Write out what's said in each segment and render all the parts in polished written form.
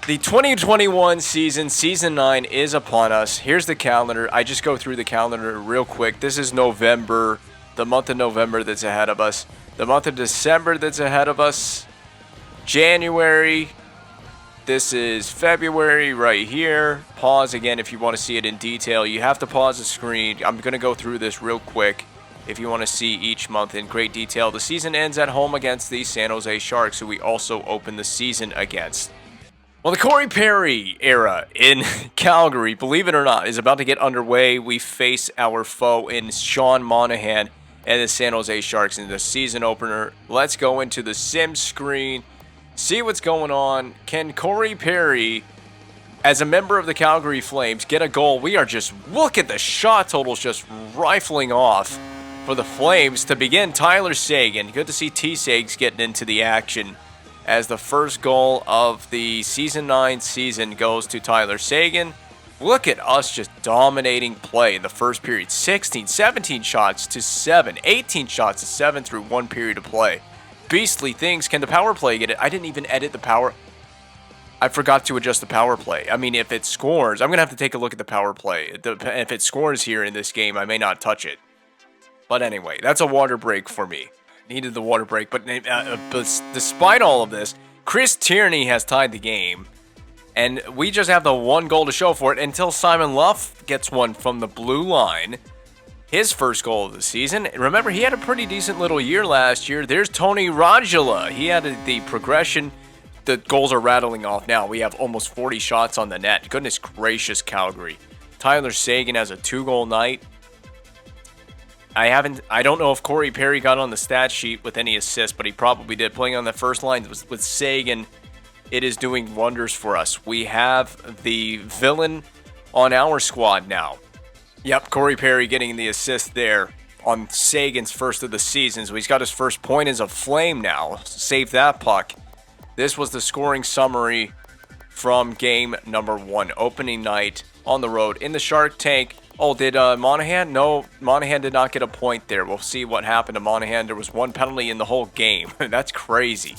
The 2021 season 9 is upon us. Here's the calendar. I just go through the calendar real quick. This is November, the month of November that's ahead of us. The month of December that's ahead of us. January. This is February right here. Pause again if you want to see it in detail. You have to pause the screen. I'm going to go through this real quick if you want to see each month in great detail. The season ends at home against the San Jose Sharks, who we also open the season against. Well, the Corey Perry era in Calgary, believe it or not, is about to get underway. We face our foe in Sean Monahan and the San Jose Sharks in the season opener. Let's go into the sim screen, see what's going on. Can Corey Perry, as a member of the Calgary Flames, get a goal? We are just, look at the shot totals just rifling off for the Flames. To begin, Tyler Seguin. Good to see T-Sags getting into the action, as the first goal of the season 9 season goes to Tyler Seguin. Look at us just dominating play in the first period. 16, 17 shots to 7, 18 shots to 7 through one period of play. Beastly things. Can the power play get it? I didn't even edit the power. I forgot to adjust the power play. I mean, if it scores, I'm going to have to take a look at the power play. If it scores here in this game, I may not touch it. But anyway, that's a water break for me. Needed the water break, but despite all of this, Chris Tierney has tied the game, and we just have the one goal to show for it until Simon Luff gets one from the blue line. His first goal of the season. Remember, he had a pretty decent little year last year. There's Tony Radula. He had the progression. The goals are rattling off now. We have almost 40 shots on the net. Goodness gracious, Calgary. Tyler Seguin has a 2-goal night. I don't know if Corey Perry got on the stat sheet with any assists, but he probably did. Playing on the first line with Seguin, it is doing wonders for us. We have the villain on our squad now. Yep, Corey Perry getting the assist there on Sagan's first of the season. So he's got his first point as a Flame now. Save that puck. This was the scoring summary from game number 1, opening night on the road in the Shark Tank. Oh, did Monahan? No, Monahan did not get a point there. We'll see what happened to Monahan. There was one penalty in the whole game. That's crazy.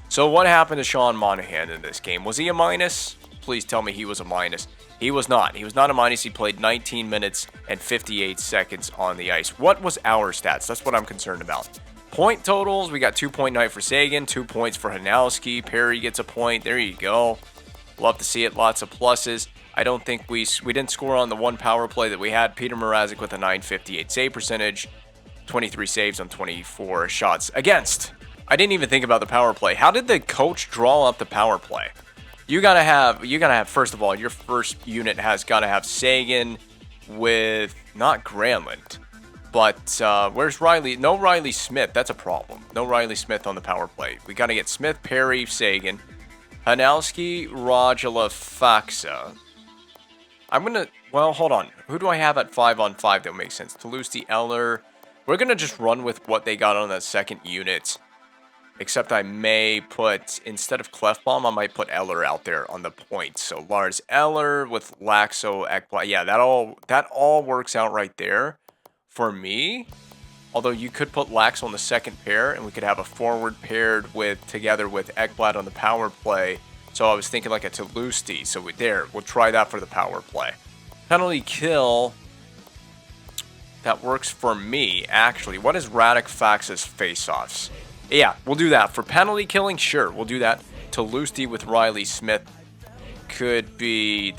So what happened to Sean Monahan in this game? Was he a minus? Please tell me he was a minus. He was not. He was not a minus. He played 19 minutes and 58 seconds on the ice. What was our stats? That's what I'm concerned about. Point totals, we got 2.9 for Seguin, 2 points for Hanowski. Perry gets a point. There you go. Love to see it. Lots of pluses. I don't think we didn't score on the one power play that we had. Peter Mrazek with a 958 save percentage, 23 saves on 24 shots against. I didn't even think about the power play. How did the coach draw up the power play? You gotta have first of all, your first unit has gotta have Seguin with not Granlund, but where's Riley? No Riley Smith. That's a problem. No Riley Smith on the power play. We gotta get Smith, Perry, Seguin, Hanowski, Radula, Faksa. Well, hold on. Who do I have at 5-on-5 that makes sense? Toulouse, Eller. We're going to just run with what they got on that second unit. Except I may put, instead of Clefbaum, I might put Eller out there on the point. So Lars Eller with Laxo, Ekblad. Yeah, that all works out right there for me. Although you could put Laxo on the second pair, and we could have a forward paired together with Ekblad on the power play. So I was thinking like a Toulouse. So we'll try that for the power play. Penalty kill. That works for me, actually. What is Radek Fax's face-offs? Yeah, we'll do that. For penalty killing, sure, we'll do that. Toulouse with Riley Smith could be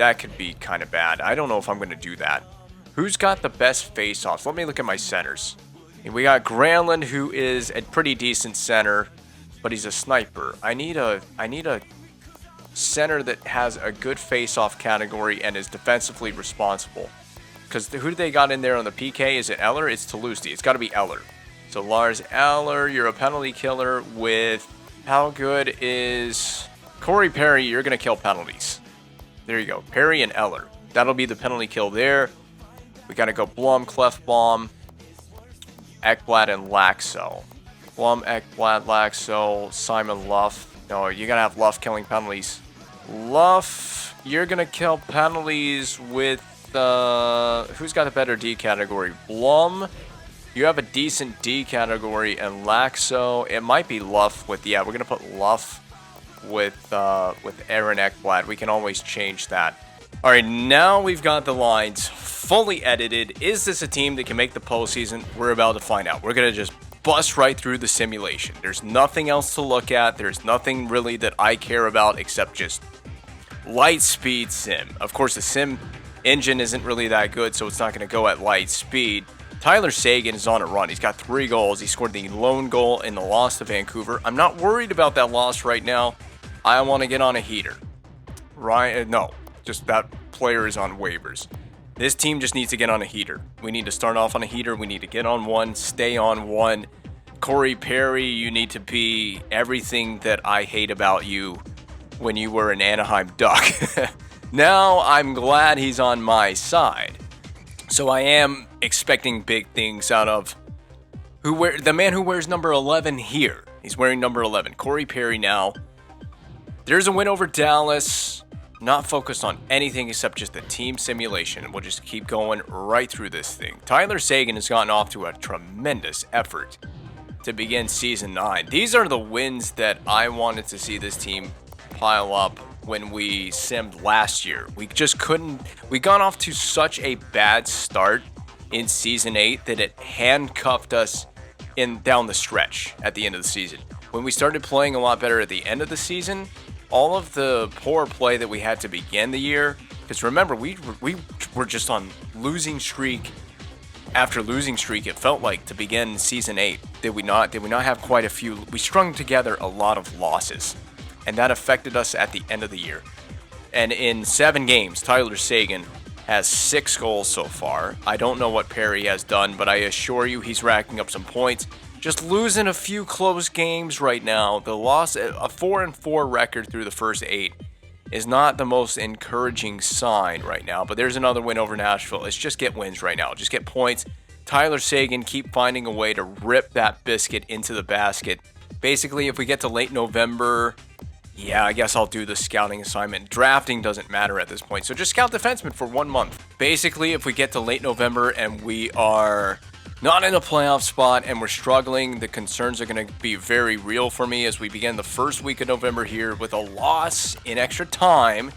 kind of bad. I don't know if I'm going to do that. Who's got the best face-offs? Let me look at my centers. We got Granlund, who is a pretty decent center, but he's a sniper. I need a center that has a good face-off category and is defensively responsible. Because who do they got in there on the PK? Is it Eller? It's Toulouse. It's got to be Eller. So Lars Eller, you're a penalty killer with... How good is... Corey Perry, you're going to kill penalties. There you go. Perry and Eller. That'll be the penalty kill there. We got to go Blum, Clefbaum, Ekblad, and Laxo. Blum, Ekblad, Laxo, Simon Luff. No, you got to have Luff killing penalties. Luff, you're going to kill penalties with... who's got a better D category? Blum, you have a decent D category, and Laxo, it might be Luff with... Yeah, we're going to put Luff with Aaron Ekblad. We can always change that. All right, now we've got the lines fully edited. Is this a team that can make the postseason? We're about to find out. We're going to just bust right through the simulation. There's nothing else to look at. There's nothing really that I care about except just light speed sim. Of course, the sim engine isn't really that good, so it's not going to go at light speed. Tyler Seguin is on a run. He's got 3 goals. He scored the lone goal in the loss to Vancouver. I'm not worried about that loss right now. I want to get on a heater. No, just that player is on waivers. This team just needs to get on a heater. We need to start off on a heater. We need to get on one, stay on one. Corey Perry, you need to be everything that I hate about you when you were an Anaheim Duck. Now I'm glad he's on my side. So I am expecting big things out of the man who wears number 11 here. He's wearing number 11. Corey Perry now. There's a win over Dallas. Not focused on anything except just the team simulation. And we'll just keep going right through this thing. Tyler Seguin has gotten off to a tremendous effort to begin Season 9. These are the wins that I wanted to see this team pile up when we simmed last year. We just couldn't. We got off to such a bad start in Season 8 that it handcuffed us down the stretch at the end of the season. When we started playing a lot better at the end of the season, all of the poor play that we had to begin the year, because remember, we were just on losing streak after losing streak, it felt like, to begin Season 8. Did we not have quite a few? We strung together a lot of losses, and that affected us at the end of the year. And in 7 games, Tyler Seguin has 6 goals so far. I don't know what Perry has done, but I assure you he's racking up some points. Just losing a few close games right now. The loss, a 4-4 record through the first 8, is not the most encouraging sign right now. But there's another win over Nashville. Let's just get wins right now. Just get points. Tyler Seguin, keep finding a way to rip that biscuit into the basket. Basically, if we get to late November, yeah, I guess I'll do the scouting assignment. Drafting doesn't matter at this point. So just scout defensemen for 1 month. Basically, if we get to late November and we are not in a playoff spot and we're struggling, the concerns are going to be very real for me as we begin the first week of November here with a loss in extra time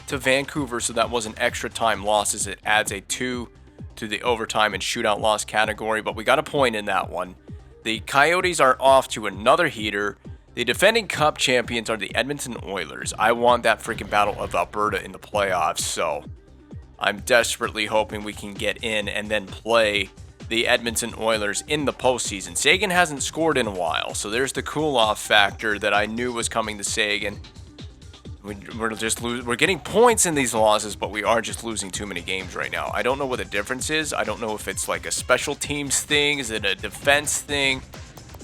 to Vancouver. So that was an extra time loss as it adds a 2 to the overtime and shootout loss category. But we got a point in that one. The Coyotes are off to another heater. The defending Cup champions are the Edmonton Oilers. I want that freaking Battle of Alberta in the playoffs. So I'm desperately hoping we can get in and then play the Edmonton Oilers in the postseason. Seguin hasn't scored in a while, so there's the cool-off factor that I knew was coming to Seguin. We're getting points in these losses, but we are just losing too many games right now. I don't know what the difference is. I don't know if it's like a special teams thing. Is it a defense thing?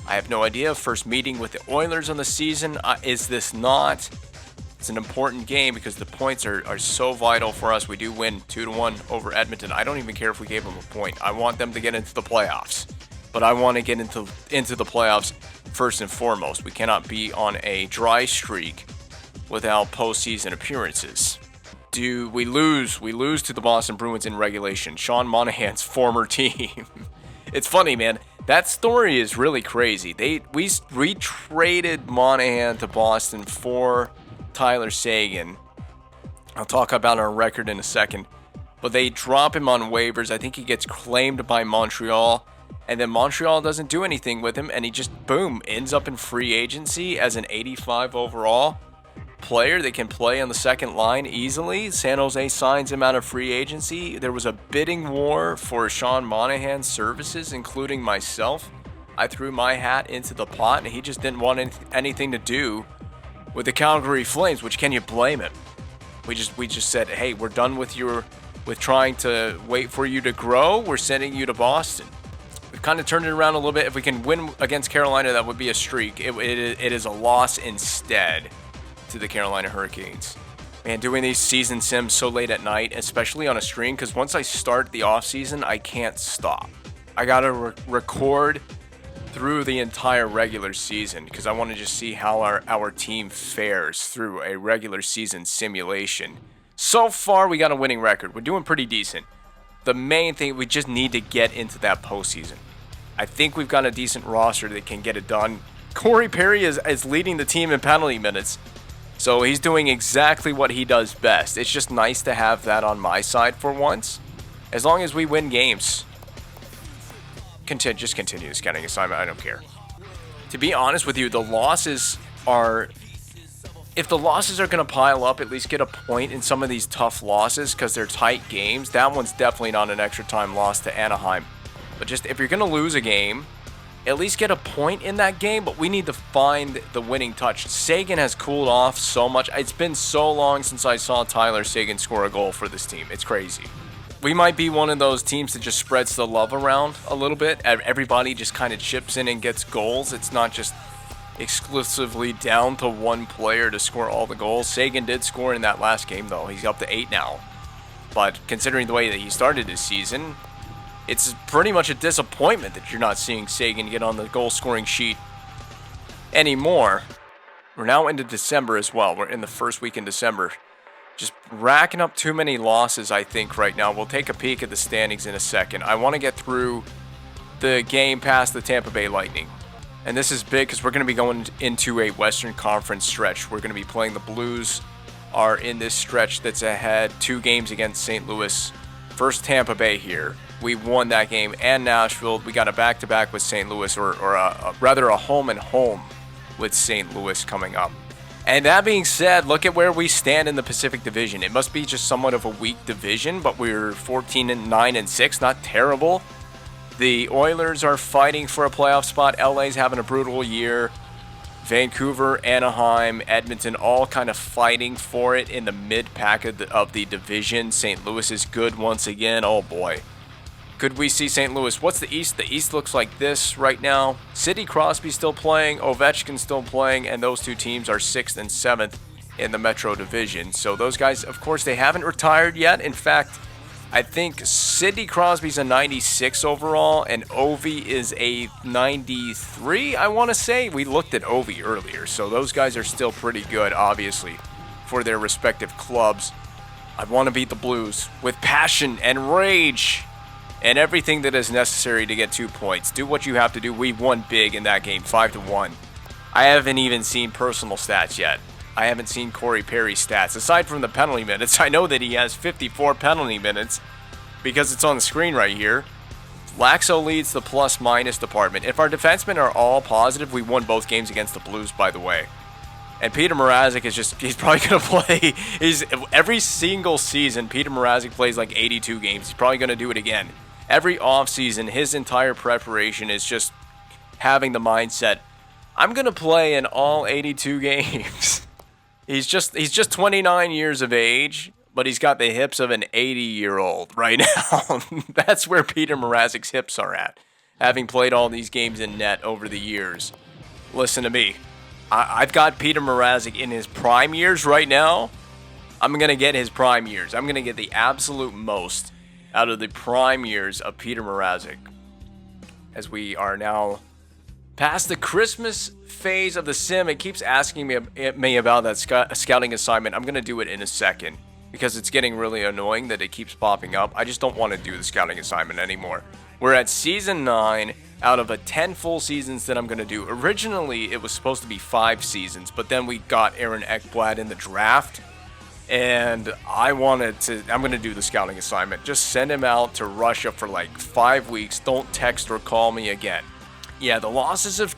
I have no idea. First meeting with the Oilers on the season. Is this not? It's an important game because the points are so vital for us. We do win 2-1 over Edmonton. I don't even care if we gave them a point. I want them to get into the playoffs. But I want to get into the playoffs first and foremost. We cannot be on a dry streak without postseason appearances. Do we lose? We lose to the Boston Bruins in regulation. Sean Monahan's former team. It's funny, man. That story is really crazy. We traded Monahan to Boston for Tyler Seguin. I'll talk about our record in a second. But they drop him on waivers. I think he gets claimed by Montreal. And then Montreal doesn't do anything with him. And he just, boom, ends up in free agency as an 85 overall player that can play on the second line easily. San Jose signs him out of free agency. There was a bidding war for Sean Monahan's services, including myself. I threw my hat into the pot, and he just didn't want anything to do with the Calgary Flames, which can you blame him? We just said, hey, we're done with trying to wait for you to grow. We're sending you to Boston. We've kind of turned it around a little bit. If we can win against Carolina, that would be a streak. It is a loss instead to the Carolina Hurricanes. Man, doing these season sims so late at night, especially on a stream, because once I start the off season, I can't stop. I gotta record through the entire regular season because I want to just see how our team fares through a regular season simulation. So far, we got a winning record. We're doing pretty decent. The main thing, we just need to get into that postseason. I think we've got a decent roster that can get it done. Corey Perry is leading the team in penalty minutes. So he's doing exactly what he does best. It's just nice to have that on my side for once. As long as we win games. Just continue the scouting assignment. I don't care. To be honest with you, the losses are... If the losses are going to pile up, at least get a point in some of these tough losses because they're tight games. That one's definitely not an extra time loss to Anaheim. But just if you're going to lose a game, at least get a point in that game. But we need to find the winning touch. Seguin has cooled off so much. It's been so long since I saw Tyler Seguin score a goal for this team. It's crazy. We might be one of those teams that just spreads the love around a little bit. Everybody just kind of chips in and gets goals. It's not just exclusively down to one player to score all the goals. Seguin did score in that last game, though. He's up to 8 now. But considering the way that he started his season, it's pretty much a disappointment that you're not seeing Seguin get on the goal-scoring sheet anymore. We're now into December as well. We're in the first week in December. Just racking up too many losses, I think, right now. We'll take a peek at the standings in a second. I want to get through the game past the Tampa Bay Lightning. And this is big because we're going to be going into a Western Conference stretch. We're going to be playing the Blues are in this stretch that's ahead. 2 games against St. Louis. First Tampa Bay here. We won that game, and Nashville. We got a back-to-back with St. Louis, or rather a home-and-home with St. Louis coming up. And that being said, look at where we stand in the Pacific Division. It must be just somewhat of a weak division, but we're 14-9-6, not terrible. The Oilers are fighting for a playoff spot. LA's having a brutal year. Vancouver, Anaheim, Edmonton, all kind of fighting for it in the mid-pack of the division. St. Louis is good once again. Oh boy. Could we see St. Louis? What's the East? The East looks like this right now. Sidney Crosby still playing, Ovechkin still playing, and those 2 teams are 6th and 7th in the Metro Division. So those guys, of course, they haven't retired yet. In fact, I think Sidney Crosby's a 96 overall, and Ovi is a 93, I want to say. We looked at Ovi earlier, so those guys are still pretty good, obviously, for their respective clubs. I want to beat the Blues with passion and rage and everything that is necessary to get 2 points. Do what you have to do. We won big in that game, 5-1. I haven't even seen personal stats yet. I haven't seen Corey Perry's stats. Aside from the penalty minutes, I know that he has 54 penalty minutes because it's on the screen right here. Laxo leads the plus-minus department. If our defensemen are all positive, we won both games against the Blues, by the way. And Peter Mrazek is he's probably going to play. Every single season, Peter Mrazek plays like 82 games. He's probably going to do it again. Every offseason, his entire preparation is just having the mindset, I'm going to play in all 82 games. He's just 29 years of age, but he's got the hips of an 80-year-old right now. That's where Peter Mrazek's hips are at, having played all these games in net over the years. Listen to me. I've got Peter Mrazek in his prime years right now. I'm going to get his prime years. I'm going to get the absolute most out of the prime years of Peter Mrazek. As we are now past the Christmas phase of the sim, it keeps asking me about that scouting assignment. I'm going to do it in a second because it's getting really annoying that it keeps popping up. I just don't want to do the scouting assignment anymore. We're at season 9 out of a 10 full seasons that I'm going to do. Originally, it was supposed to be 5 seasons, but then we got Aaron Ekblad in the draft, and I'm going to do the scouting assignment. Just send him out to Russia for like 5 weeks. Don't text or call me again. Yeah, the losses have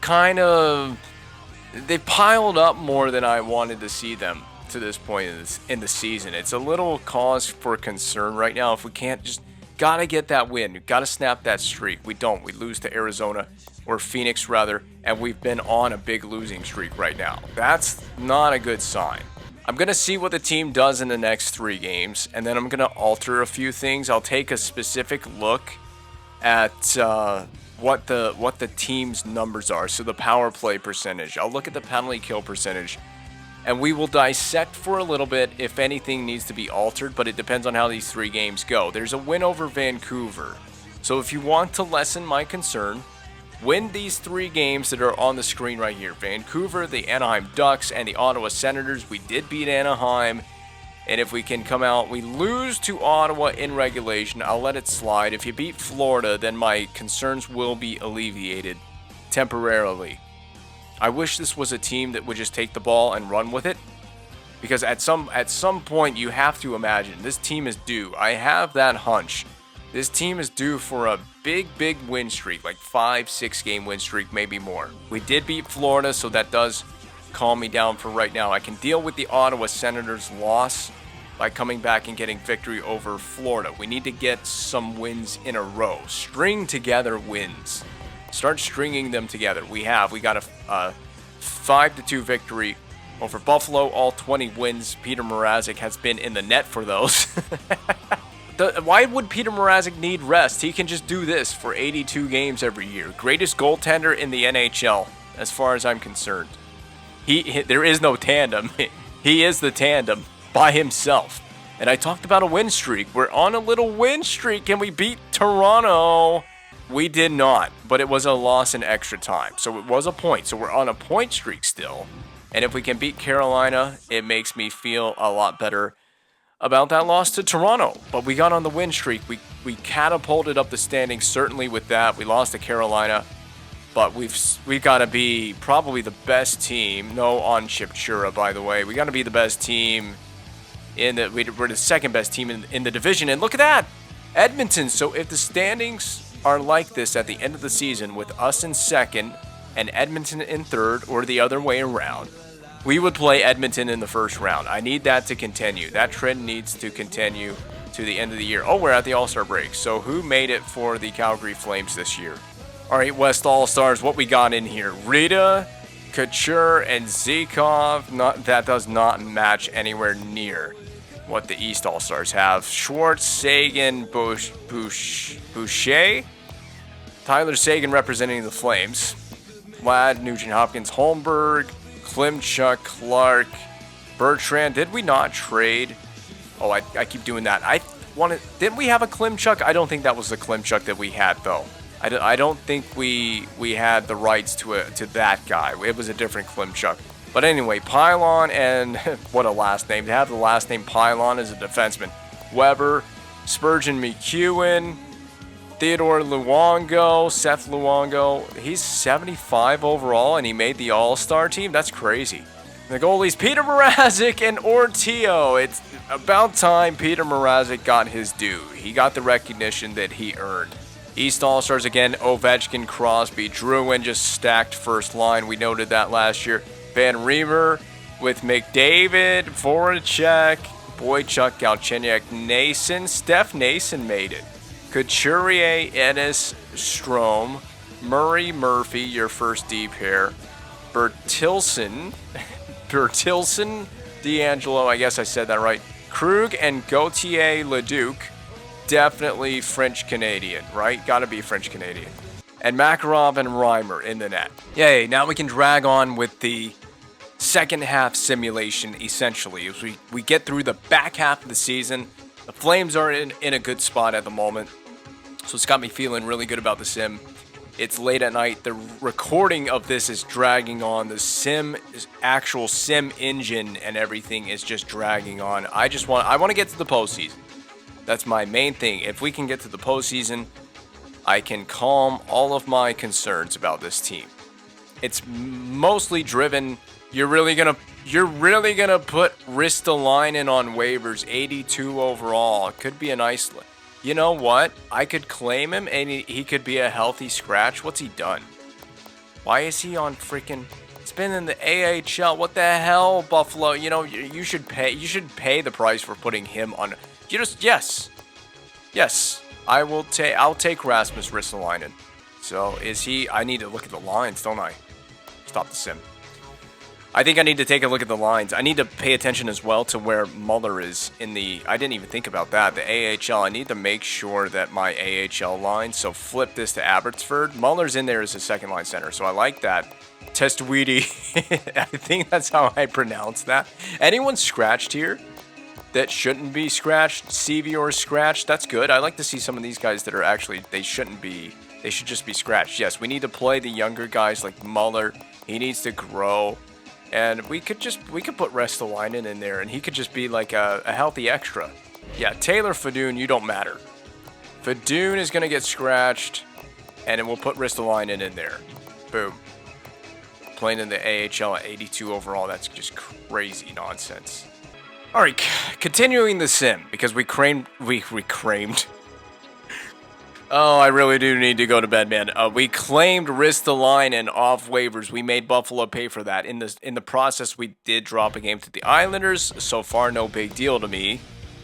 they've piled up more than I wanted to see them to this point in the season. It's a little cause for concern right now. If we can't just, gotta get that win. We've got to snap that streak. We don't. We lose to Arizona, or Phoenix rather, and we've been on a big losing streak right now. That's not a good sign. I'm going to see what the team does in the next 3 games, and then I'm going to alter a few things. I'll take a specific look at what the team's numbers are. So the power play percentage. I'll look at the penalty kill percentage, and we will dissect for a little bit if anything needs to be altered, but it depends on how these 3 games go. There's a win over Vancouver. So if you want to lessen my concern, win these 3 games that are on the screen right here. Vancouver, the Anaheim Ducks, and the Ottawa Senators. We did beat Anaheim. And if we can come out, we lose to Ottawa in regulation, I'll let it slide. If you beat Florida, then my concerns will be alleviated temporarily. I wish this was a team that would just take the ball and run with it. Because at some point you have to imagine this team is due. I have that hunch. This team is due for a big win streak, like 5-6 game win streak, maybe more. We did beat Florida, so that does calm me down for right now. I can deal with the Ottawa Senators loss by coming back and getting victory over Florida. We need to get some wins in a row. String together wins. Start stringing them together. We got a 5-2 victory over Buffalo. All 20 wins. Peter Mrazek has been in the net for those. Why would Peter Mrazek need rest? He can just do this for 82 games every year. Greatest goaltender in the NHL, as far as I'm concerned. There is no tandem. He is the tandem by himself. And I talked about a win streak. We're on a little win streak, and we beat Toronto. We did not, but it was a loss in extra time. So it was a point. So we're on a point streak still. And if we can beat Carolina, it makes me feel a lot better about that loss to Toronto. But we got on the win streak. We catapulted up the standings, certainly with that. We lost to Carolina. But we've got to be probably the best team. No on Chipchura, by the way. We got to be the best team we're the second best team in the division. And look at that, Edmonton. So if the standings are like this at the end of the season with us in second and Edmonton in third, or the other way around, we would play Edmonton in the first round. I need that to continue. That trend needs to continue to the end of the year. Oh, we're at the All-Star break. So who made it for the Calgary Flames this year? All right, West All-Stars, what we got in here? Rita, Couture, and Zykov. That does not match anywhere near what the East All-Stars have. Schwartz, Sagan, Boucher, Tyler Sagan representing the Flames. Vlad, Nugent-Hopkins, Holmberg, Klimchuk, Clark, Bertrand. Did we not trade? Oh, I keep doing that. Didn't we have a Klimchuk? I don't think that was the Klimchuk that we had, though. I don't think we had the rights to that guy. It was a different Klimchuk. But anyway, Pylon, and what a last name. To have the last name Pylon as a defenseman. Weber, Spurgeon McEwen, Theodore Luongo, Seth Luongo. He's 75 overall, and he made the All-Star team? That's crazy. The goalies, Peter Mrazek and Ortio. It's about time Peter Mrazek got his due. He got the recognition that he earned. East All-Stars again, Ovechkin, Crosby, Drouin just stacked first line. We noted that last year. Van Riemer with McDavid, Voracek, Boychuk, Galchenyuk, Nason. Steph Nason made it. Couturier, Ennis, Strome, Murray, Murphy, your first D pair. Bertilson, D'Angelo, I guess I said that right. Krug and Gauthier Leduc. Definitely French-Canadian, right? Gotta be French-Canadian. And Makarov and Reimer in the net. Yay, now we can drag on with the second half simulation, essentially. As we get through the back half of the season, the Flames are in a good spot at the moment. So it's got me feeling really good about the sim. It's late at night. The recording of this is dragging on. The actual sim engine and everything is just dragging on. I want to get to the postseason. That's my main thing. If we can get to the postseason, I can calm all of my concerns about this team. It's mostly driven. You're really gonna put Ristolainen on waivers, 82 overall. It could be a nice. You know what? I could claim him, and he could be a healthy scratch. What's he done? Why is he on freaking? It's been in the AHL. What the hell, Buffalo? You know you should pay. You should pay the price for putting him on. Yes. I'll take Rasmus Ristolainen. So is he? I need to look at the lines, don't I? Stop the sim. I think I need to take a look at the lines. I need to pay attention as well to where Muller is in the. I didn't even think about that. The AHL. I need to make sure that my AHL line. So flip this to Abbotsford. Muller's in there as a second line center. So I like that. Testuidi. I think that's how I pronounce that. Anyone scratched here that shouldn't be scratched? Sevior scratched. That's good. I like to see some of these guys that are actually. They shouldn't be. They should just be scratched. Yes, we need to play the younger guys like Muller. He needs to grow. And we could put Ristolainen in there, and he could just be like a healthy extra. Yeah, Taylor Fedun, you don't matter. Fedun is going to get scratched, and then we'll put Ristolainen in there. Boom. playing in the AHL at 82 overall. That's just crazy nonsense. All right, continuing the sim, because we creamed. Oh, I really do need to go to bed, man. We claimed Ristolainen off waivers. We made Buffalo pay for that. In the process, we did drop a game to the Islanders. So far, no big deal to me.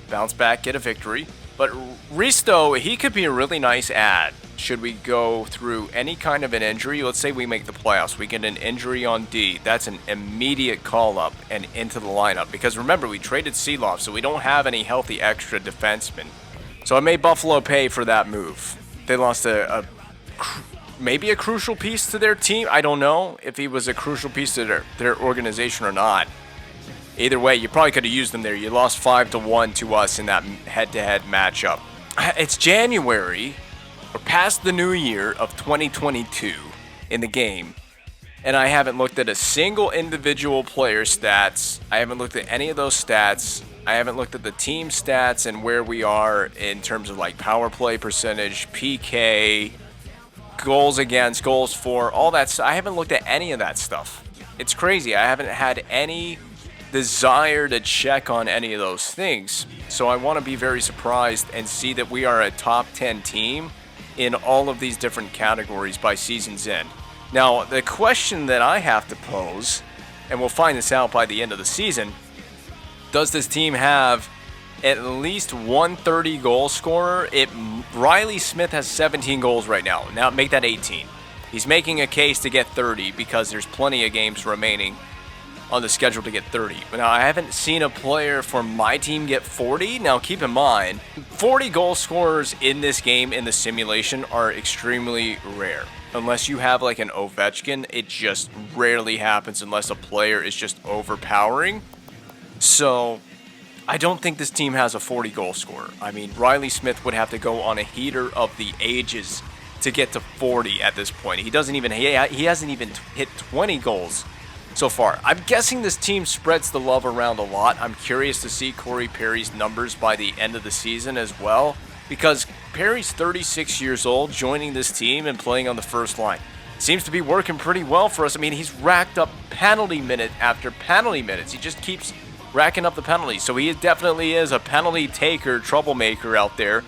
Bounce back, get a victory. But Risto, he could be a really nice add. Should we go through any kind of an injury? Let's say we make the playoffs. We get an injury on D. That's an immediate call-up and into the lineup. Because remember, we traded Seeloff, so we don't have any healthy extra defensemen. So I made Buffalo pay for that move. They lost maybe a crucial piece to their team. I don't know if he was a crucial piece to their organization or not. Either way, you probably could have used them there. You lost 5-1 to us in that head-to-head matchup. It's January. We're past the new year of 2022 in the game. And I haven't looked at a single individual player stats. I haven't looked at any of those stats. I haven't looked at the team stats and where we are in terms of like power play percentage, PK, goals against, goals for, all that stuff. I haven't looked at any of that stuff. It's crazy. I haven't had any desire to check on any of those things. So I want to be very surprised and see that we are a top 10 team in all of these different categories by season's end. Now, the question that I have to pose, and we'll find this out by the end of the season, does this team have at least one 30-goal scorer? Riley Smith has 17 goals right now. Now make that 18. He's making a case to get 30 because there's plenty of games remaining on the schedule to get 30. Now, I haven't seen a player for my team get 40. Now, keep in mind, 40 goal scorers in this game in the simulation are extremely rare. Unless you have like an Ovechkin, it just rarely happens unless a player is just overpowering. So, I don't think this team has a 40 goal scorer. I mean, Riley Smith would have to go on a heater of the ages to get to 40 at this point. He hasn't even hit 20 goals so far. I'm guessing this team spreads the love around a lot. I'm curious to see Corey Perry's numbers by the end of the season as well, because Perry's 36 years old, joining this team and playing on the first line. Seems to be working pretty well for us. I mean, he's racked up penalty minute after penalty minutes. He just keeps racking up the penalties. So he definitely is a penalty taker, troublemaker out there,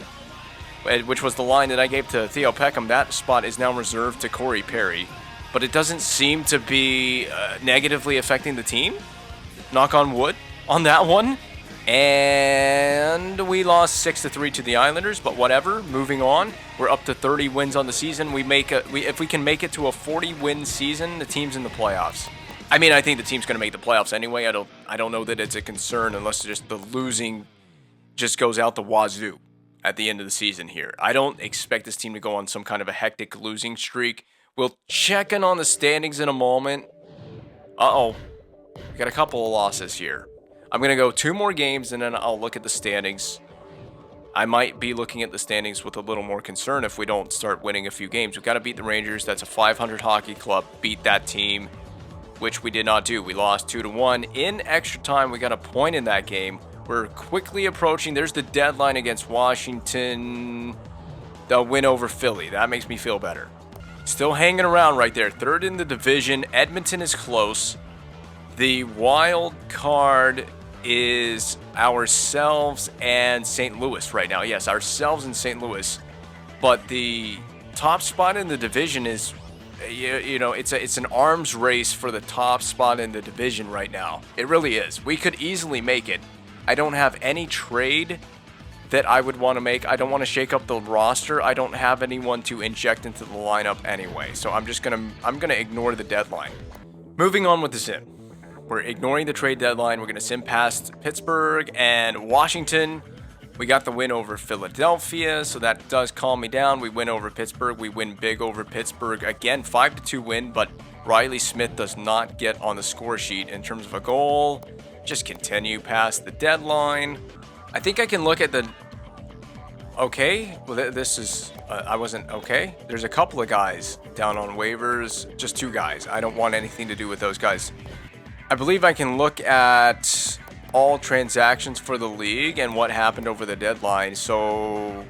which was the line that I gave to Theo Peckham. That spot is now reserved to Corey Perry. But it doesn't seem to be negatively affecting the team. Knock on wood on that one. And we lost 6-3 to the Islanders, but whatever. Moving on, we're up to 30 wins on the season. If we can make it to a 40-win season, the team's in the playoffs. I mean, I think the team's going to make the playoffs anyway. I don't know that it's a concern unless just the losing just goes out the wazoo at the end of the season here. I don't expect this team to go on some kind of a hectic losing streak. We'll check in on the standings in a moment. Uh-oh. We got a couple of losses here. I'm going to go 2 more games, and then I'll look at the standings. I might be looking at the standings with a little more concern if we don't start winning a few games. We've got to beat the Rangers. That's a 500 hockey club. Beat that team, which we did not do. We lost 2-1. In extra time, we got a point in that game. We're quickly approaching. There's the deadline against Washington. The win over Philly. That makes me feel better. Still hanging around right there. 3rd in the division. Edmonton is close. The wild card is ourselves and St. Louis right now. Yes, ourselves and St. Louis. But the top spot in the division is, it's an arms race for the top spot in the division right now. It really is. We could easily make it. I don't have any trade that I would want to make. I don't want to shake up the roster. I don't have anyone to inject into the lineup anyway. So I'm gonna ignore the deadline. Moving on with the sim. We're ignoring the trade deadline. We're gonna sim past Pittsburgh and Washington. We got the win over Philadelphia, so that does calm me down. We win over Pittsburgh. We win big over Pittsburgh. Again, 5-2 win, but Riley Smith does not get on the score sheet in terms of a goal. Just continue past the deadline. I think I can look at the... Okay, well, this is... I wasn't okay. There's a couple of guys down on waivers. Just 2 guys. I don't want anything to do with those guys. I believe I can look at all transactions for the league and what happened over the deadline. So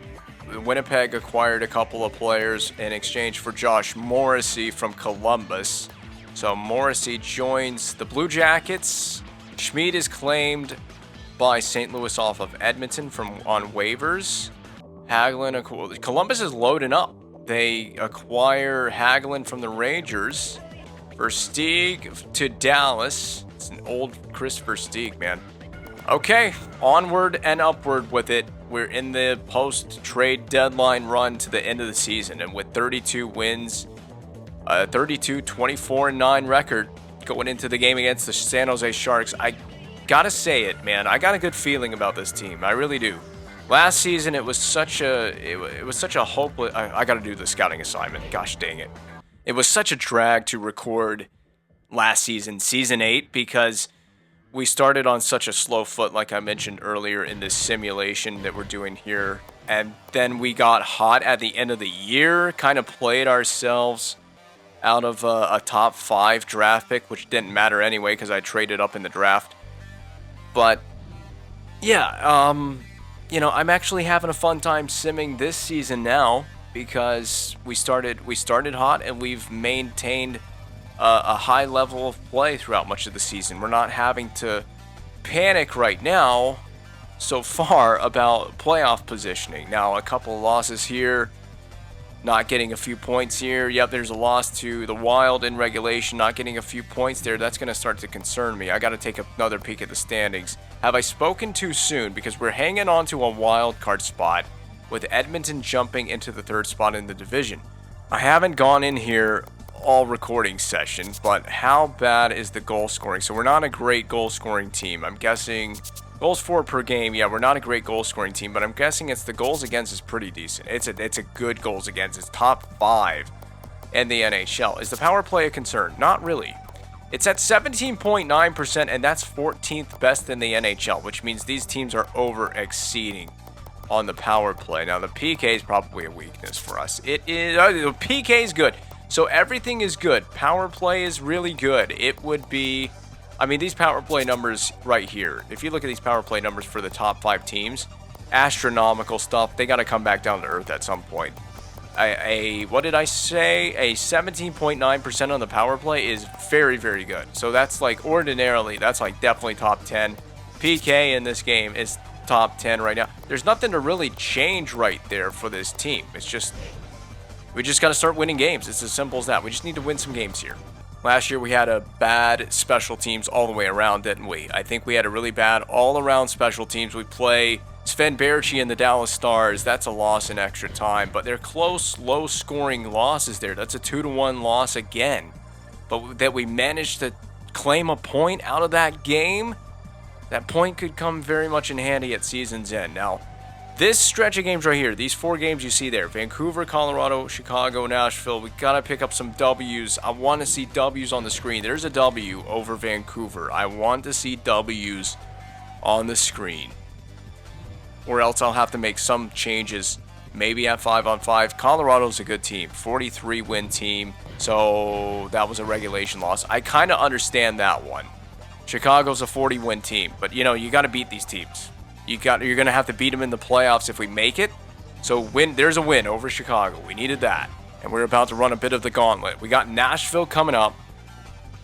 Winnipeg acquired a couple of players in exchange for Josh Morrissey from Columbus. So Morrissey joins the Blue Jackets. Schmid is claimed by St. Louis off of Edmonton on waivers. Hagelin, Columbus is loading up. They acquire Hagelin from the Rangers. Versteeg to Dallas. It's an old Christopher Versteeg, man. Okay, onward and upward with it. We're in the post-trade deadline run to the end of the season, and with 32 wins, 24-9 record going into the game against the San Jose Sharks, I gotta say it, man. I got a good feeling about this team. I really do. Last season, it was such a hopeless. I gotta do the scouting assignment. Gosh dang it! It was such a drag to record last season, season 8, because we started on such a slow foot, like I mentioned earlier in this simulation that we're doing here. And then we got hot at the end of the year, kind of played ourselves out of a top 5 draft pick, which didn't matter anyway because I traded up in the draft. But, yeah, I'm actually having a fun time simming this season now because we started hot and we've maintained a high level of play throughout much of the season. We're not having to panic right now so far about playoff positioning. Now, a couple of losses here, not getting a few points here. Yep, there's a loss to the Wild in regulation, not getting a few points there. That's going to start to concern me. I got to take another peek at the standings. Have I spoken too soon? Because we're hanging on to a wild card spot with Edmonton jumping into the 3rd spot in the division. I haven't gone in here all recording sessions, but how bad is the goal scoring? So we're not a great goal scoring team. I'm guessing goals for per game. Yeah, we're not a great goal scoring team, but I'm guessing it's the goals against is pretty decent. It's a good goals against. It's top 5 in the NHL. Is the power play a concern? Not really. It's at 17.9%, and that's 14th best in the NHL, which means these teams are over exceeding on the power play. Now the PK is probably a weakness for us. It is. The PK is good. So everything is good. Power play is really good. It would be, these power play numbers right here. If you look at these power play numbers for the top 5 teams, astronomical stuff. They got to come back down to earth at some point. What did I say? A 17.9% on the power play is very, very good. So that's like ordinarily, that's like definitely top 10. PK in this game is top 10 right now. There's nothing to really change right there for this team. It's just, we just got to start winning games. It's as simple as that. We just need to win some games here. Last year we had a bad special teams all the way around, didn't we? I think we had a really bad all-around special teams. We play Sven Baertschi and the Dallas Stars. That's a loss in extra time, but they're close, low-scoring losses there. That's a 2-1 loss again. But that we managed to claim a point out of that game, that point could come very much in handy at season's end. Now, this stretch of games right here, these 4 games you see there, Vancouver, Colorado, Chicago, Nashville, we got to pick up some W's. I want to see W's on the screen. There's a W over Vancouver. I want to see W's on the screen. Or else I'll have to make some changes, maybe at 5-on-5. Colorado's a good team, 43-win team, so that was a regulation loss. I kind of understand that one. Chicago's a 40-win team, but you got to beat these teams. You're going to have to beat them in the playoffs if we make it. So there's a win over Chicago. We needed that. And we're about to run a bit of the gauntlet. We got Nashville coming up.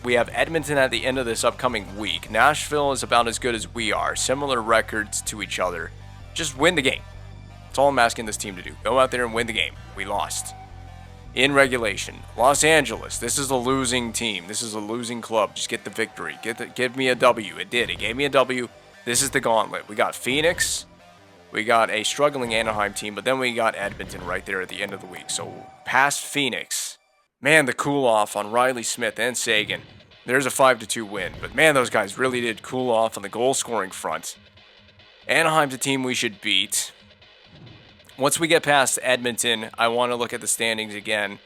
We have Edmonton at the end of this upcoming week. Nashville is about as good as we are. Similar records to each other. Just win the game. That's all I'm asking this team to do. Go out there and win the game. We lost. In regulation. Los Angeles. This is a losing team. This is a losing club. Just get the victory. Give me a W. It did. It gave me a W. This is the gauntlet. We got Phoenix. We got a struggling Anaheim team, but then we got Edmonton right there at the end of the week. So past Phoenix. Man, the cool off on Riley Smith and Sagan. There's a 5-2 win. But man, those guys really did cool off on the goal scoring front. Anaheim's a team we should beat. Once we get past Edmonton, I want to look at the standings again.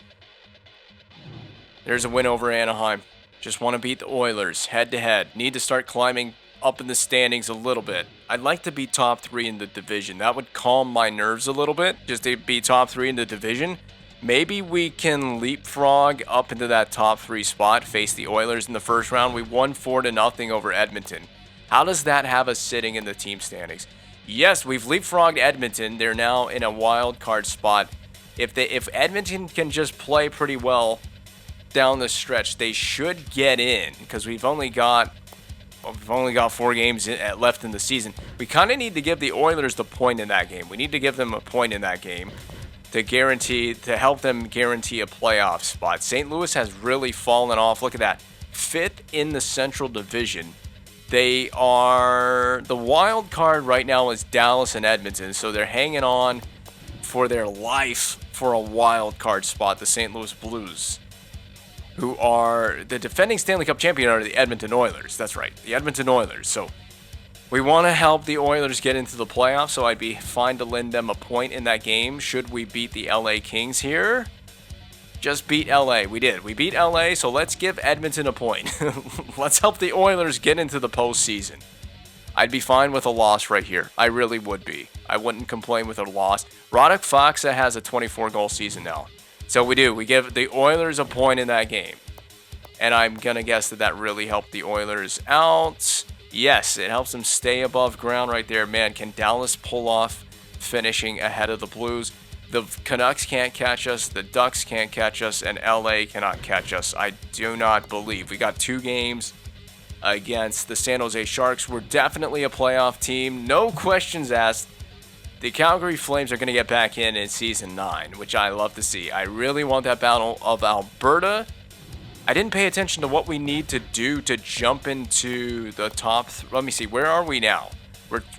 There's a win over Anaheim. Just want to beat the Oilers head to head. Need to start climbing up in the standings a little bit. I'd like to be top 3 in the division. That would calm my nerves a little bit, just to be top 3 in the division. Maybe we can leapfrog up into that top 3 spot, face the Oilers in the first round. We won 4-0 over Edmonton. How does that have us sitting in the team standings? Yes, we've leapfrogged Edmonton. They're now in a wild card spot. If Edmonton can just play pretty well down the stretch, they should get in because we've only got 4 games left in the season. We kind of need to give the Oilers the point in that game. We need to give them a point in that game to help them guarantee a playoff spot. St. Louis has really fallen off. Look at that. 5th in the Central Division. They are, the wild card right now is Dallas and Edmonton, so they're hanging on for their life for a wild card spot. The St. Louis Blues, who are the defending Stanley Cup champion, are the Edmonton Oilers. That's right, the Edmonton Oilers. So we want to help the Oilers get into the playoffs, so I'd be fine to lend them a point in that game should we beat the LA Kings here. Just beat LA. We did. We beat LA, so let's give Edmonton a point. Let's help the Oilers get into the postseason. I'd be fine with a loss right here. I really would be. I wouldn't complain with a loss. Radek Faksa has a 24-goal season now. So we do. We give the Oilers a point in that game. And I'm going to guess that really helped the Oilers out. Yes, it helps them stay above ground right there. Man, can Dallas pull off finishing ahead of the Blues? The Canucks can't catch us, the Ducks can't catch us, and LA cannot catch us. I do not believe. We got 2 games against the San Jose Sharks. We're definitely a playoff team. No questions asked. The Calgary Flames are going to get back in Season 9, which I love to see. I really want that Battle of Alberta. I didn't pay attention to what we need to do to jump into the top. Let me see. Where are we now?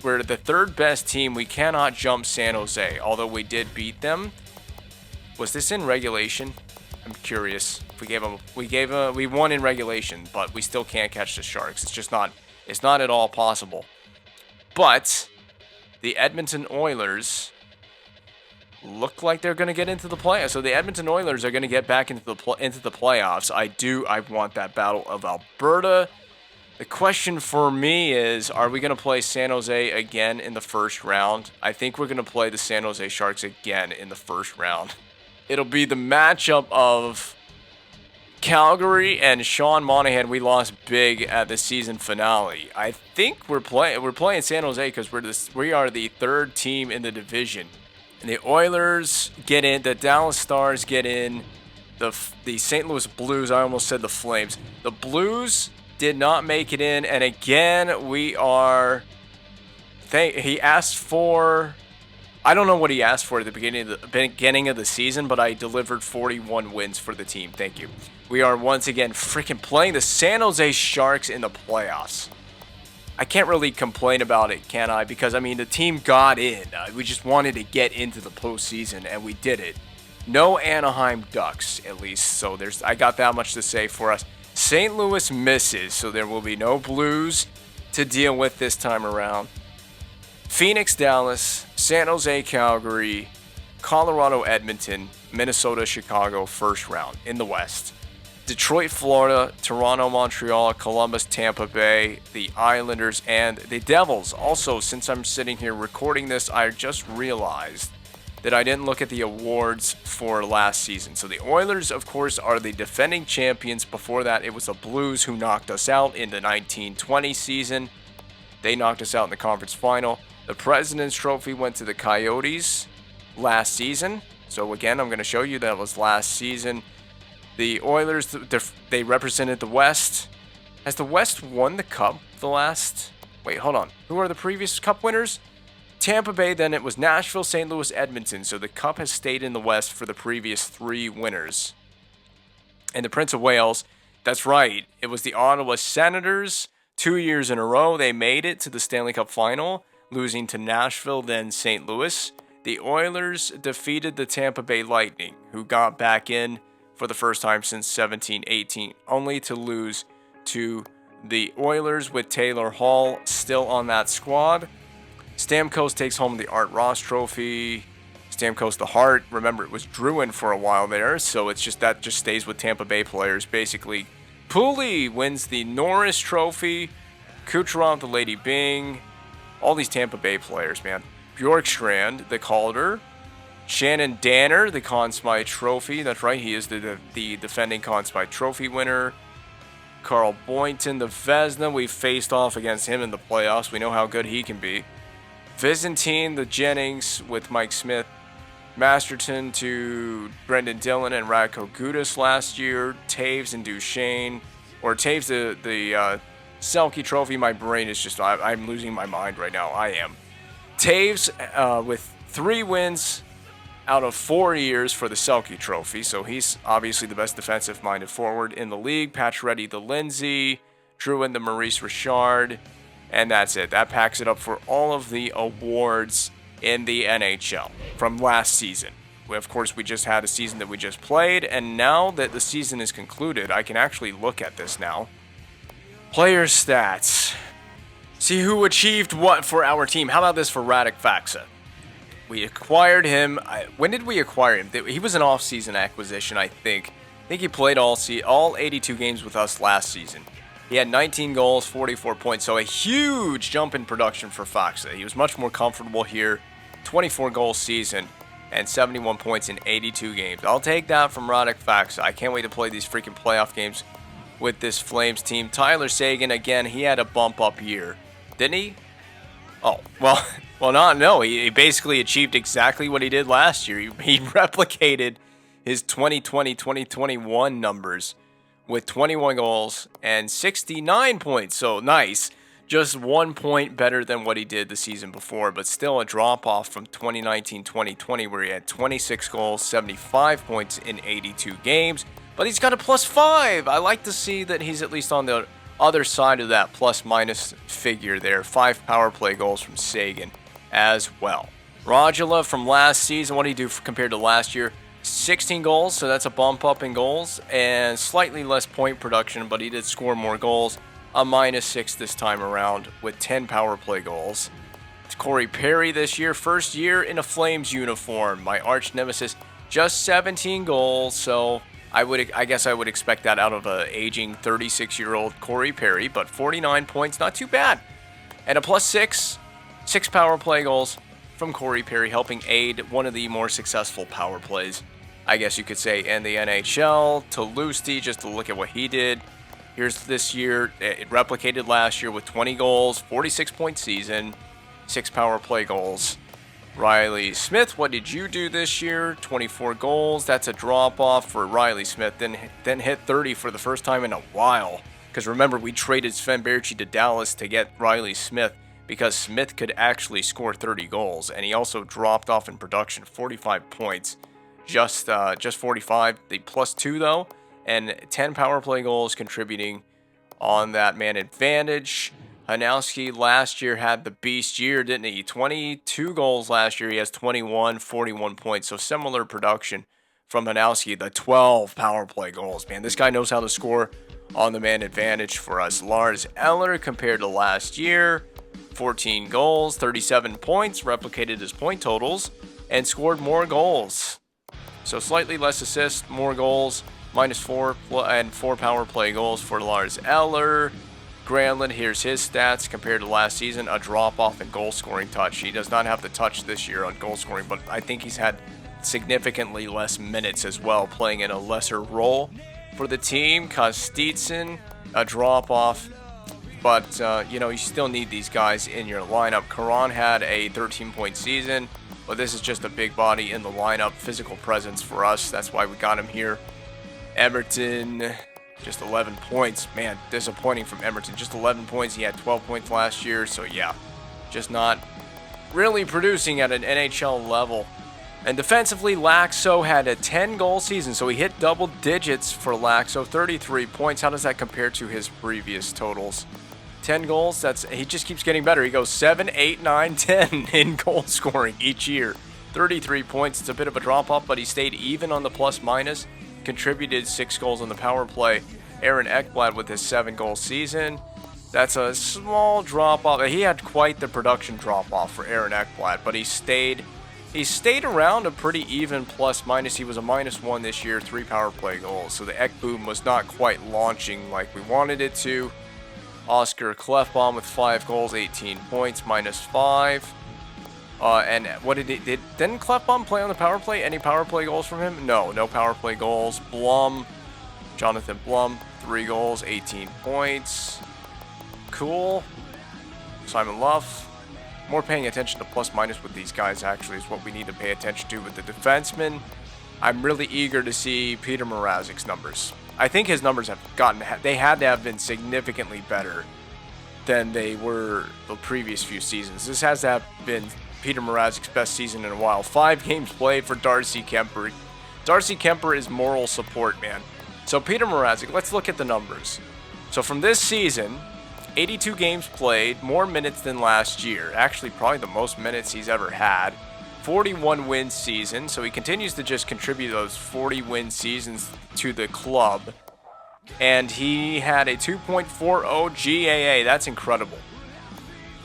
We're the 3rd best team. We cannot jump San Jose, although we did beat them. Was this in regulation? I'm curious. If we won in regulation, but we still can't catch the Sharks. It's not at all possible. But the Edmonton Oilers look like they're going to get into the playoffs. So the Edmonton Oilers are going to get back into the playoffs. I want that Battle of Alberta. The question for me is, are we going to play San Jose again in the first round? I think we're going to play the San Jose Sharks again in the first round. It'll be the matchup of Calgary and Sean Monahan. We lost big at the season finale. I think we're playing San Jose because we are the 3rd team in the division. And the Oilers get in, the Dallas Stars get in, the St. Louis Blues, I almost said the Flames. The Blues did not make it in, and again we are. He asked for. I don't know what he asked for at the beginning of the season, but I delivered 41 wins for the team. Thank you. We are once again freaking playing the San Jose Sharks in the playoffs. I can't really complain about it, can I? Because I mean the team got in. We just wanted to get into the postseason, and we did it. No Anaheim Ducks, at least. So I got that much to say for us. St. Louis misses, so there will be no Blues to deal with this time around. Phoenix, Dallas, San Jose, Calgary, Colorado, Edmonton, Minnesota, Chicago, first round in the West. Detroit, Florida, Toronto, Montreal, Columbus, Tampa Bay, the Islanders, and the Devils. Also, since I'm sitting here recording this, I just realized that I didn't look at the awards for last season. So the Oilers, of course, are the defending champions. Before that, it was the Blues who knocked us out in the 1920 season. They knocked us out in the conference final. The President's Trophy went to the Coyotes last season. So again, I'm going to show you that was last season. The Oilers, they represented the West. Has the West won the Cup the last... Wait, hold on. Who are the previous Cup winners? Tampa Bay, then it was Nashville, St. Louis, Edmonton. So the Cup has stayed in the West for the previous 3 winners. And the Prince of Wales, that's right. It was the Ottawa Senators. 2 years in a row, they made it to the Stanley Cup final, losing to Nashville, then St. Louis. The Oilers defeated the Tampa Bay Lightning, who got back in for the first time since 17-18, only to lose to the Oilers with Taylor Hall still on that squad. Stamkos takes home the Art Ross Trophy. Stamkos the Heart. Remember, it was Druin for a while there, so it's just that just stays with Tampa Bay players, basically. Pooley wins the Norris Trophy. Kucherov, the Lady Byng. All these Tampa Bay players, man. Bjorkstrand, the Calder. Shannon Danner, the Conn Smythe Trophy. That's right, he is the defending Conn Smythe Trophy winner. Carl Boynton, the Vezina. We faced off against him in the playoffs. We know how good he can be. Byzantine, the Jennings with Mike Smith. Masterton to Brendan Dillon and Radko Gudas last year. Taves and Duchesne. Or Taves, the Selke Trophy. My brain is just, I'm losing my mind right now. I am. Taves with 3 wins out of 4 years for the Selke Trophy. So he's obviously the best defensive-minded forward in the league. Pacioretty the Lindsay. Drouin the Maurice Richard. And that's it. That packs it up for all of the awards in the NHL from last season. Of course, we just had a season that we just played, and now that the season is concluded, I can actually look at this now. Player stats. See who achieved what for our team. How about this for Radek Faksa? We acquired him. When did we acquire him? He was an off-season acquisition, I think. I think he played all 82 games with us last season. He had 19 goals, 44 points, so a huge jump in production for Faksa. He was much more comfortable here. 24-goal season and 71 points in 82 games. I'll take that from Radek Faksa. I can't wait to play these freaking playoff games with this Flames team. Tyler Seguin, again, he had a bump-up year. Didn't he? Oh, no. He basically achieved exactly what he did last year. He replicated his 2020-2021 numbers with 21 goals and 69 points. So nice. Just 1 point better than what he did the season before, but still a drop-off from 2019-2020 where he had 26 goals, 75 points in 82 games. But he's got a +5. I like to see that he's at least on the other side of that plus-minus figure there. 5 power play goals from Seguin as well. Radula from last season, what did he do compared to last year? 16 goals, so that's a bump up in goals, and slightly less point production, but he did score more goals. A -6 this time around with 10 power play goals. It's Corey Perry this year, first year in a Flames uniform. My arch nemesis, just 17 goals, so I guess I would expect that out of a aging 36-year-old Corey Perry, but 49 points, not too bad. And a +6, 6 power play goals from Corey Perry, helping aid one of the more successful power plays, I guess you could say, in the NHL. Toulouse, just to look at what he did. Here's this year. It replicated last year with 20 goals, 46-point season, 6 power play goals. Riley Smith, what did you do this year? 24 goals. That's a drop-off for Riley Smith. Then hit 30 for the first time in a while. Because remember, we traded Sven Baertschi to Dallas to get Riley Smith because Smith could actually score 30 goals. And he also dropped off in production, 45 points. Just 45. The +2, though. And 10 power play goals contributing on that man advantage. Hanowski last year had the beast year, didn't he? 22 goals last year. He has 21, 41 points. So similar production from Hanowski. The 12 power play goals. Man, this guy knows how to score on the man advantage for us. Lars Eller compared to last year. 14 goals, 37 points. Replicated his point totals and scored more goals. So slightly less assists, more goals. -4 and 4 power play goals for Lars Eller. Granlund, here's his stats compared to last season. A drop-off in goal-scoring touch. He does not have the touch this year on goal-scoring, but I think he's had significantly less minutes as well, playing in a lesser role for the team. Kostitsin, a drop-off, but, you still need these guys in your lineup. Karan had a 13-point season, but this is just a big body in the lineup, physical presence for us. That's why we got him here. Emerton, just 11 points. Man, disappointing from Emerton. Just 11 points. He had 12 points last year. So, yeah, just not really producing at an NHL level. And defensively, Laxo had a 10-goal season. So he hit double digits for Laxo. 33 points. How does that compare to his previous totals? 10 goals. He just keeps getting better. He goes 7, 8, 9, 10 in goal scoring each year. 33 points. It's a bit of a drop-off, but he stayed even on the plus-minus. Contributed 6 goals on the power play. Aaron Ekblad with his 7-goal season. That's a small drop-off. He had quite the production drop-off for Aaron Ekblad, but he stayed around a pretty even plus-minus. He was a -1 this year, 3 power play goals. So the Ek boom was not quite launching like we wanted it to. Oscar Klefbom with 5 goals, 18 points, -5. And what didn't Klefbom play on the power play? Any power play goals from him? No power play goals. Jonathan Blum, 3 goals, 18 points. Cool. Simon Luff, More paying attention to plus minus with these guys actually is what we need to pay attention to with the defensemen. I'm really eager to see Peter Mrazek's numbers. I think his numbers they had to have been significantly better than they were the previous few seasons. This has to have been Peter Mrazek's best season in a while. 5 games played for Darcy Kemper. Darcy Kemper is moral support, man. So Peter Mrazek, let's look at the numbers. So from this season, 82 games played, more minutes than last year. Actually, probably the most minutes he's ever had. 41 win season, so he continues to just contribute those 40 win seasons to the club. And he had a 2.40 GAA. That's incredible.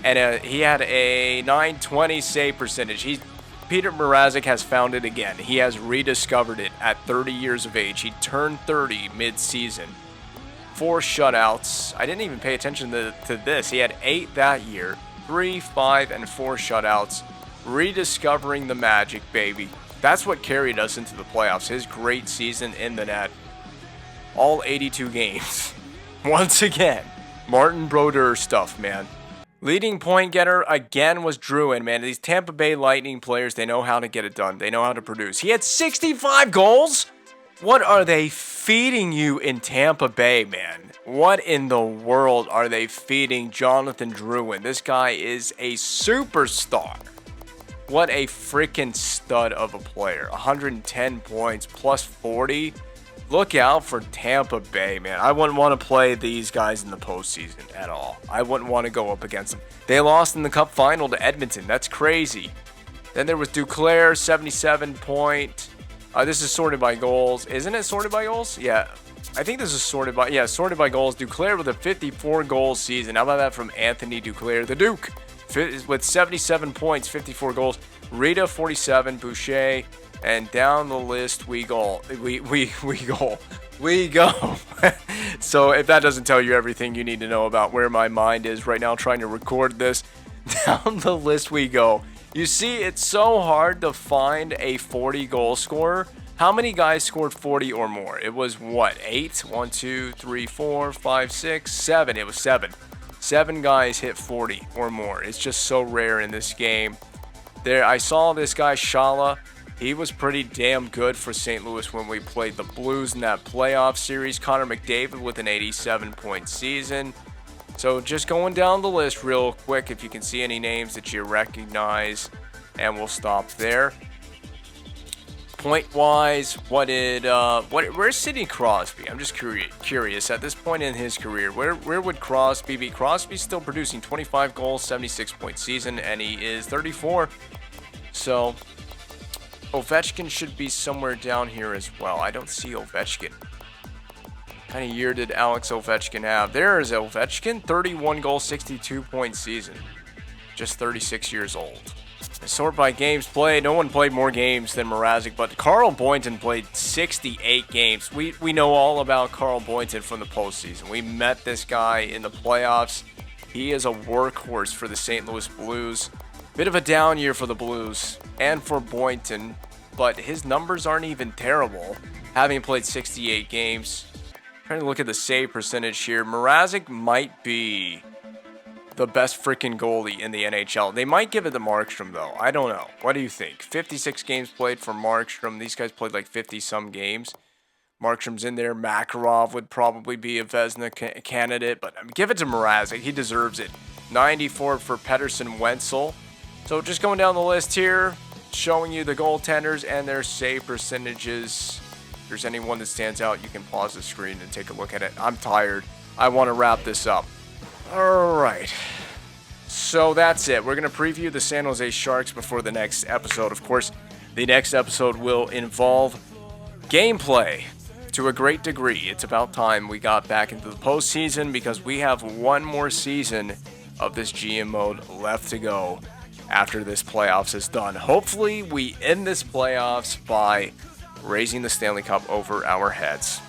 And he had a 920 save percentage. Peter Mrazek has found it again. He has rediscovered it at 30 years of age. He turned 30 mid-season. 4 shutouts. I didn't even pay attention to this. He had 8 that year. 3, 5, and 4 shutouts. Rediscovering the magic, baby. That's what carried us into the playoffs. His great season in the net. All 82 games. Once again, Martin Brodeur stuff, man. Leading point getter again was Druin, man. These Tampa Bay Lightning players, they know how to get it done. They know how to produce. He had 65 goals? What are they feeding you in Tampa Bay, man? What in the world are they feeding Jonathan Druin? This guy is a superstar. What a freaking stud of a player. 110 points, plus 40. Look out for Tampa Bay, man. I wouldn't want to play these guys in the postseason at all. I wouldn't want to go up against them. They lost in the Cup final to Edmonton. That's crazy. Then there was Duclair, 77 point. This is sorted by goals. Isn't it sorted by goals? Yeah. I think this is sorted by goals. Duclair with a 54 goal season. How about that from Anthony Duclair, the Duke, with 77 points, 54 goals. Rita, 47, Boucher, and down the list we go. We go. So if that doesn't tell you everything you need to know about where my mind is right now trying to record this, down the list we go. You see, it's so hard to find a 40 goal scorer. How many guys scored 40 or more? It was what? 8? 1, 2, 3, 4, 5, 6, 7. It was 7. 7 guys hit 40 or more. It's just so rare in this game. There, I saw this guy Shala. He was pretty damn good for St. Louis when we played the Blues in that playoff series. Connor McDavid with an 87-point season. So just going down the list real quick, if you can see any names that you recognize, and we'll stop there. Point-wise, where's Sidney Crosby? I'm just curious. At this point in his career, where would Crosby be? Crosby's still producing 25 goals, 76-point season, and he is 34. So Ovechkin should be somewhere down here as well. I don't see Ovechkin. What kind of year did Alex Ovechkin have? There is Ovechkin, 31 goal, 62-point season. Just 36 years old. Sort by games played. No one played more games than Mrazek, but Carl Boynton played 68 games. We know all about Carl Boynton from the postseason. We met this guy in the playoffs. He is a workhorse for the St. Louis Blues. Bit of a down year for the Blues and for Boynton, but his numbers aren't even terrible, having played 68 games. Trying to look at the save percentage here. Mrazek might be the best freaking goalie in the NHL. They might give it to Markstrom, though. I don't know. What do you think? 56 games played for Markstrom. These guys played like 50-some games. Markstrom's in there. Makarov would probably be a Vezina candidate, but give it to Mrazek. He deserves it. 94 for Pettersson Wenzel. So just going down the list here, showing you the goaltenders and their save percentages. If there's anyone that stands out, you can pause the screen and take a look at it. I'm tired. I want to wrap this up. All right. So that's it. We're going to preview the San Jose Sharks before the next episode. Of course, the next episode will involve gameplay to a great degree. It's about time we got back into the postseason because we have one more season of this GM mode left to go after this playoffs is done. Hopefully, we end this playoffs by raising the Stanley Cup over our heads.